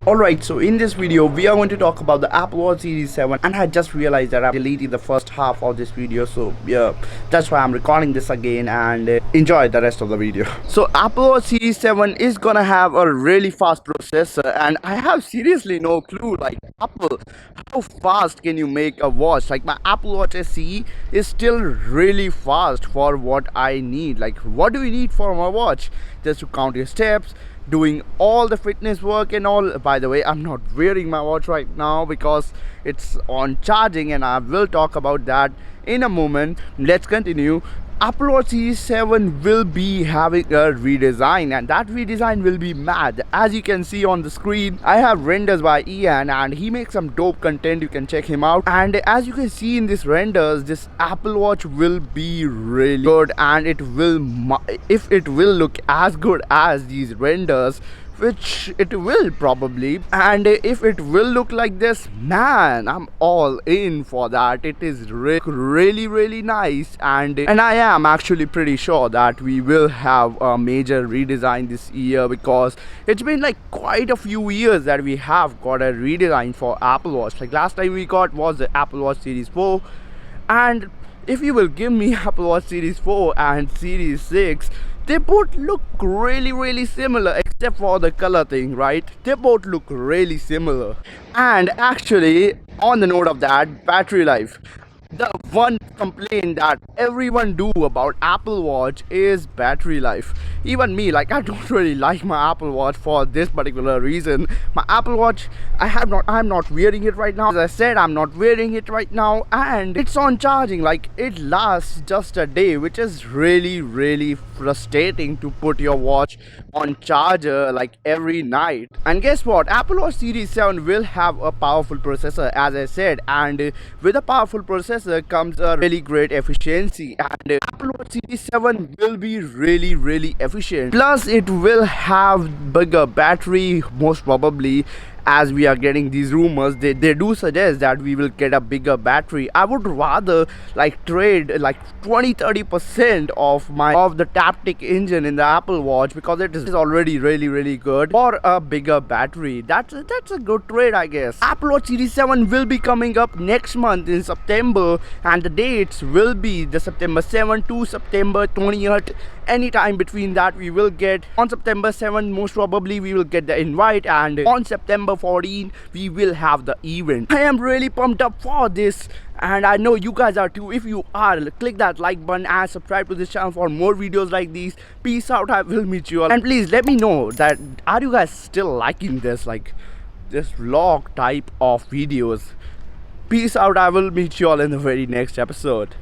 Alright, so in this video we are going to talk about the Apple Watch Series 7, and I just realized that I deleted the first half of this video, so yeah, that's why I'm recording this again, and enjoy the rest of the video. So Apple Watch Series 7 is gonna have a really fast processor, and I have seriously no clue, like, Apple, how fast can you make a watch? Like, my Apple Watch SE is still really fast for what I need. Like, what do we need for my watch? Just to count your steps, doing all the fitness work and all. By the way, I'm not wearing my watch right now because it's on charging, and I will talk about that in a moment. Let's continue. Apple Watch Series 7 will be having a redesign, and that redesign will be mad. As you can see on the screen, I have renders by Ian, and he makes some dope content. You can check him out. And as you can see in these renders, this Apple Watch will be really good, and if it will look as good as these renders, which it will probably, and if it will look like this, man, I'm all in for that. It is really nice, and I am actually pretty sure that we will have a major redesign this year, because it's been like quite a few years that we have got a redesign for Apple Watch. Like, last time we got was the Apple Watch Series 4, and if you will give me Apple Watch Series 4 and Series 6, they both look really similar, except for the color thing, right? They both look really similar. And actually, on the note of that, battery life, the one complaint that everyone do about Apple Watch is battery life. Even me, like, I don't really like my Apple Watch for this particular reason. My Apple Watch, I'm not wearing it right now. As I said, I'm not wearing it right now, and it's on charging. Like, it lasts just a day, which is really frustrating to put your watch on charger like every night. And guess what? Apple Watch Series 7 will have a powerful processor, as I said, and with a powerful processor comes a really great efficiency, and Apple Watch Series 7 will be really efficient. Plus, it will have bigger battery, most probably. As we are getting these rumors, they do suggest that we will get a bigger battery. I would rather like trade like 20-30% of the Taptic engine in the Apple Watch, because it is already really good, for a bigger battery. That's a good trade, I guess. Apple Watch Series 7 will be coming up next month in September, and the dates will be the September 7 to September 20th. Anytime between that we will get. On September 7, most probably we will get the invite, and on September 14 we will have the event. I am really pumped up for this, and I know you guys are too. If you are, click that like button and subscribe to this channel for more videos like these. Peace out. I will meet you all, and please let me know that are you guys still liking this, like, this vlog type of videos. Peace out. I will meet you all in the very next episode.